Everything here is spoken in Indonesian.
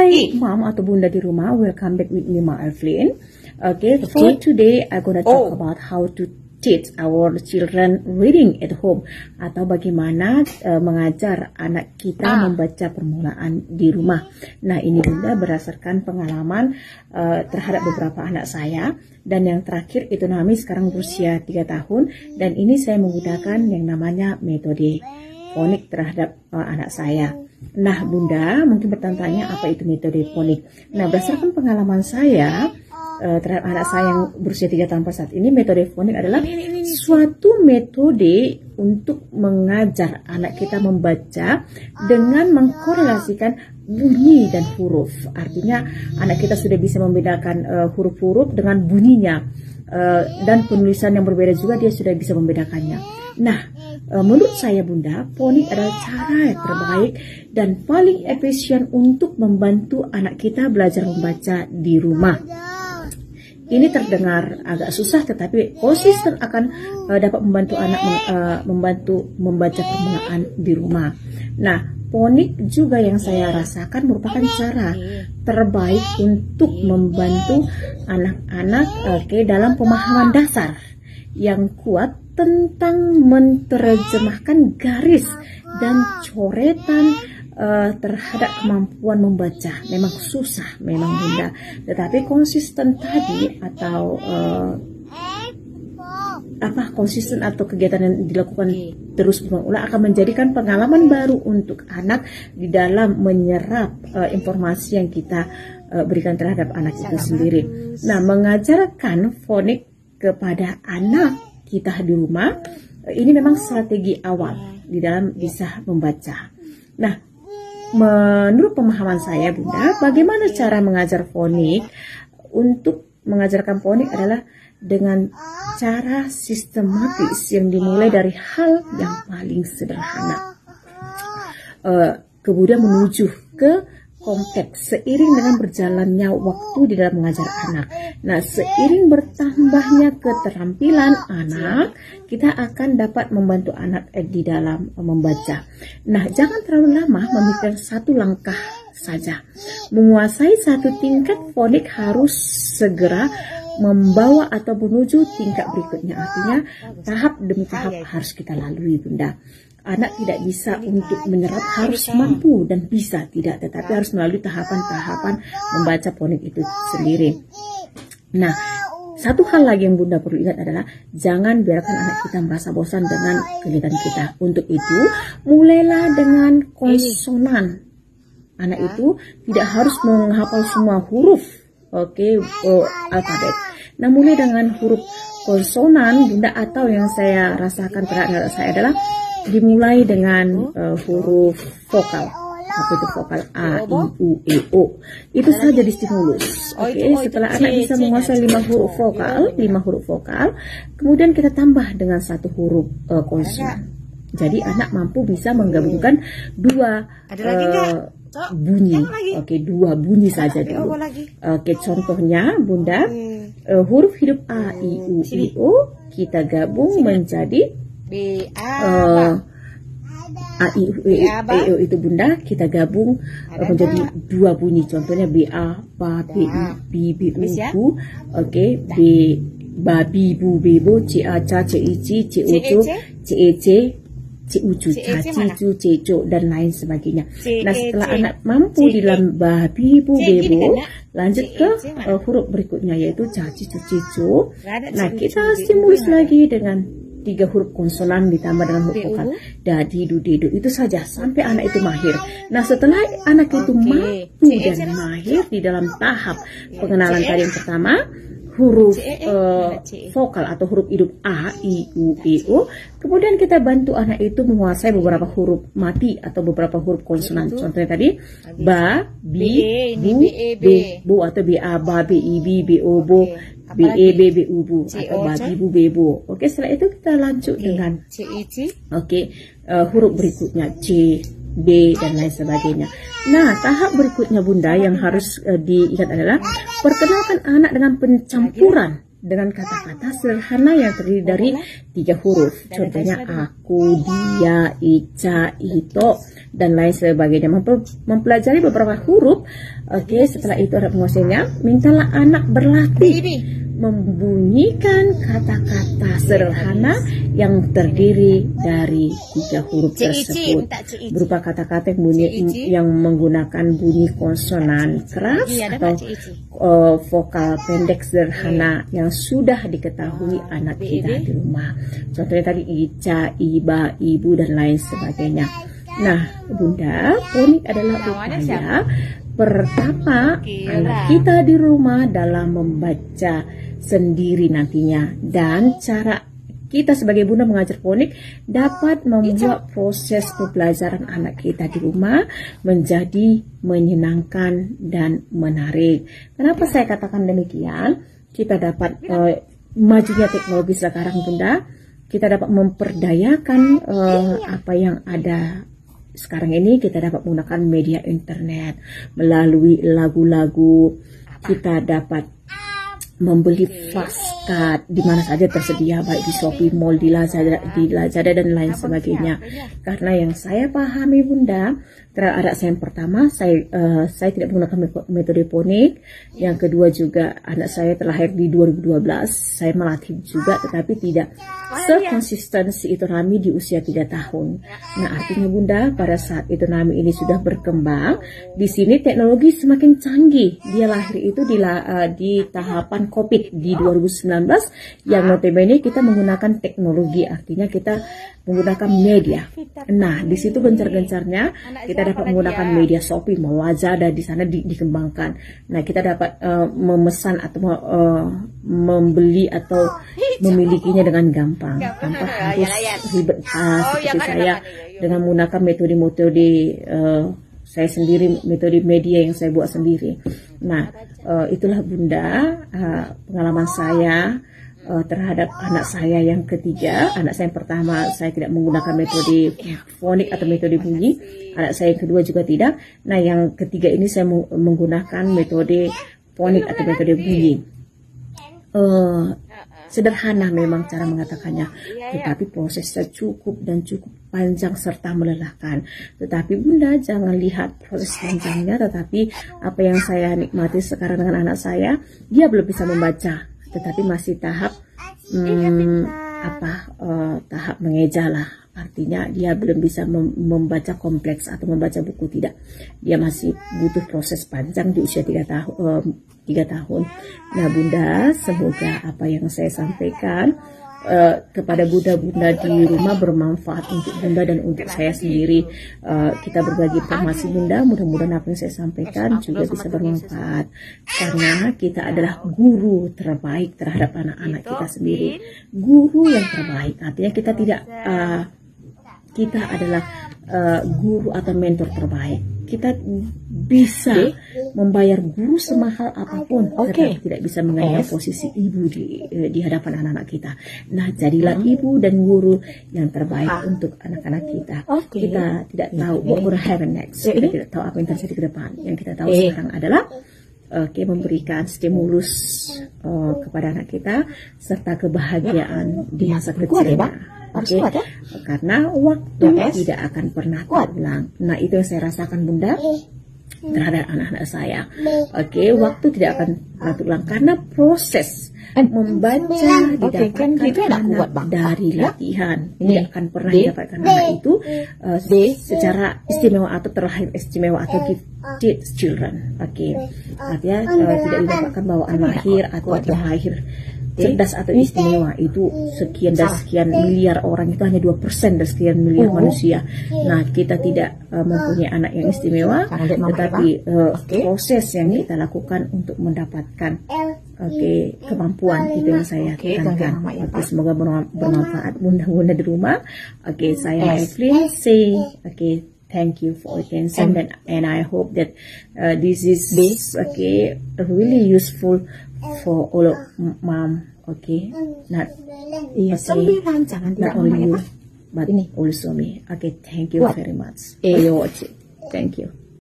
Hai mom atau bunda di rumah, welcome back with me Ma Evelyn. Okay, for today I'm gonna talk about how to teach our children reading at home, atau bagaimana mengajar anak kita membaca permulaan di rumah. Nah, ini bunda berdasarkan pengalaman terhadap beberapa anak saya, dan yang terakhir itu Nami sekarang berusia 3 tahun, dan ini saya menggunakan yang namanya metode fonik terhadap anak saya. Nah bunda mungkin bertanya-tanya apa itu metode fonik. Nah, berdasarkan pengalaman saya terhadap anak saya yang berusia 3 tahun pada saat ini, metode fonik adalah suatu metode untuk mengajar anak kita membaca dengan mengkorelasikan bunyi dan huruf. Artinya anak kita sudah bisa membedakan huruf-huruf dengan bunyinya, dan penulisan yang berbeda juga dia sudah bisa membedakannya. Nah, menurut saya bunda, fonik adalah cara yang terbaik dan paling efisien untuk membantu anak kita belajar membaca di rumah. Ini terdengar agak susah, tetapi konsisten akan dapat membantu anak membaca permulaan di rumah. Nah, fonik juga yang saya rasakan merupakan cara terbaik untuk membantu anak-anak dalam pemahaman dasar yang kuat tentang menerjemahkan garis dan coretan terhadap kemampuan membaca. Memang susah, memang bunda, tetapi konsisten tadi atau konsisten atau kegiatan yang dilakukan terus berulang-ulang akan menjadikan pengalaman baru untuk anak di dalam menyerap informasi yang kita berikan terhadap anak itu sendiri. Nah, mengajarkan fonik kepada anak kita di rumah ini memang strategi awal di dalam bisa membaca. Nah, menurut pemahaman saya bunda, bagaimana cara mengajar fonik? Untuk mengajarkan fonik adalah dengan cara sistematis yang dimulai dari hal yang paling sederhana, kemudian menuju ke kompleks seiring dengan berjalannya waktu di dalam mengajar anak. Nah, seiring bertambahnya keterampilan anak, kita akan dapat membantu anak di dalam membaca. Nah, jangan terlalu lama memikirkan satu langkah saja. Menguasai satu tingkat fonik harus segera membawa atau menuju tingkat berikutnya. Artinya tahap demi tahap harus kita lalui bunda. Anak tidak bisa untuk menyerap harus mampu dan bisa tidak, tetapi harus melalui tahapan-tahapan membaca fonik itu sendiri. Nah, satu hal lagi yang bunda perlu ingat adalah jangan biarkan anak kita merasa bosan dengan kegiatan kita. Untuk itu, mulailah dengan konsonan. Anak itu tidak harus menghafal semua huruf alfabet. Nah, mulai dengan huruf konsonan bunda, atau yang saya rasakan terhadap saya adalah dimulai dengan huruf vokal. Apa itu vokal? A, I, U, E, O. Itu saja di stimulus. Setelah anak bisa menguasai 5 huruf vokal, kemudian kita tambah dengan 1 huruf konsonan. Jadi anak mampu bisa menggabungkan 2 bunyi. 2 bunyi saja dulu. Contohnya bunda, huruf hidup A, I, U, E, O kita gabung menjadi A, I, U, E, O itu bunda kita gabung menjadi 2 bunyi. Contohnya B, A, Ba, B, I, B, B, U, Bu. B, Ba, Bi, Bu, Be, Bo, C, A, Ca, C, I, Ci, C, O, Co, C, E, C, C, U, Cu, Ca, Ci, Cu, C, Co, dan lain sebagainya. Nah, setelah anak mampu di dalam Ba, Bi, Bu, Be, Bo, lanjut ke huruf berikutnya yaitu Ca, Ci, Cu, C, Co. Nah, kita stimulus lagi dengan 3 huruf konsonan ditambah dengan huruf vokal da, di, du, de, do. Itu saja sampai anak itu mahir. Nah, setelah anak itu mampu dan mahir di dalam tahap pengenalan tadi yang pertama, huruf vokal atau huruf hidup A, I, U, E, O, kemudian kita bantu anak itu menguasai beberapa huruf mati atau beberapa huruf konsonan. Contohnya tadi Ba, Bi, Bu, Be, Bo, atau B, A, Ba, B, I, Bi, B, O, Bo, B, E, B, B, U, Bu, atau Ba, Bi, Bu, Be, Bo. Setelah itu kita lanjut dengan huruf berikutnya C, B, dan lain sebagainya. Nah, tahap berikutnya bunda yang harus diingat adalah perkenalkan anak dengan pencampuran dengan kata-kata sederhana yang terdiri dari 3 huruf. Contohnya aku, dia, Ica, Ito, dan lain sebagainya. Mempelajari beberapa huruf. Setelah itu ada penguasanya. Mintalah anak berlatih membunyikan kata-kata sederhana yang terdiri dari 3 huruf tersebut, berupa kata-kata yang menggunakan bunyi konsonan keras atau vokal pendek sederhana yang sudah diketahui anak kita di rumah. Contohnya tadi Ica, Iba, Ibu, dan lain sebagainya. Nah, Bunda, fonik adalah upaya pertama anak kita di rumah dalam membaca sendiri nantinya, dan cara kita sebagai bunda mengajar fonik dapat membuat proses pembelajaran anak kita di rumah menjadi menyenangkan dan menarik. Kenapa saya katakan demikian? Kita dapat majunya teknologi sekarang, Bunda, kita dapat memperdayakan apa yang ada sekarang ini. Kita dapat menggunakan media internet melalui lagu-lagu. Kita dapat membeli flashcard di mana saja tersedia, baik di Shopee Mall, di Lazada dan lain sebagainya. Karena yang saya pahami, Bunda, terhadap saya yang pertama, saya tidak menggunakan metode fonik. Yang kedua juga anak saya terlahir di 2012. Saya melatih juga, tetapi tidak sekonsisten si itu Rami di usia 3 tahun. Nah, artinya Bunda, pada saat itu Rami ini sudah berkembang, di sini teknologi semakin canggih. Dia lahir itu di tahapan COVID di 2019, yang notabene kita menggunakan teknologi, artinya kita menggunakan media. Nah, di situ gencar-gencarnya kita dapat menggunakan media Shopee, Lazada, di sana dikembangkan. Nah, kita dapat memesan atau membeli atau memilikinya dengan gampang, tanpa harus ribet seperti saya dengan menggunakan metode-metode saya sendiri, metode media yang saya buat sendiri. Nah, itulah Bunda pengalaman saya terhadap anak saya yang ketiga. Anak saya yang pertama saya tidak menggunakan metode fonik atau metode bunyi. Anak saya yang kedua juga tidak. Nah, yang ketiga ini saya menggunakan metode fonik atau metode bunyi. Sederhana memang cara mengatakannya, tetapi prosesnya cukup panjang serta melelahkan. Tetapi Bunda jangan lihat proses panjangnya, tetapi apa yang saya nikmati sekarang dengan anak saya, dia belum bisa membaca, tetapi masih tahap tahap mengeja lah. Artinya dia belum bisa membaca kompleks atau membaca buku, tidak. Dia masih butuh proses panjang di usia 3 tahun. Nah, Bunda, semoga apa yang saya sampaikan kepada bunda-bunda di rumah bermanfaat untuk Bunda dan untuk saya sendiri. Kita berbagi informasi, Bunda, mudah-mudahan apa yang saya sampaikan juga bisa bermanfaat, karena kita adalah guru terbaik terhadap anak-anak kita sendiri. Guru yang terbaik, artinya kita adalah guru atau mentor terbaik. Kita bisa membayar guru semahal apapun, tetapi tidak bisa menggantikan posisi ibu di hadapan anak-anak kita. Nah, jadilah ibu dan guru yang terbaik untuk anak-anak kita. Kita tidak tahu what will happen next. Kita tidak tahu apa yang terjadi ke depan. Yang kita tahu sekarang adalah memberikan stimulus kepada anak kita serta kebahagiaan di masa kecilnya. Karena waktu tidak akan pernah terulang. Nah, itu yang saya rasakan, Bunda, terhadap anak-anak saya. Waktu tidak akan pernah terulang karena proses membaca didapatkan anak dari latihan. Tidak akan pernah didapatkan anak itu secara istimewa atau terlahir istimewa atau gifted children. Artinya tidak didapatkan bawaan lahir atau terlahir cerdas atau istimewa. Itu sekian dan sekian miliar orang, itu hanya 2% dari sekian miliar manusia. Nah, kita tidak mempunyai anak yang istimewa, tetapi proses yang kita lakukan untuk mendapatkan kemampuan itu yang saya tekankan. Semoga bermanfaat bunda-bunda di rumah. Saya Evelyn say thank you for attention, and I hope that this is really useful for all of mom. Not only you, but also me. Thank you very much for your watching. Thank you.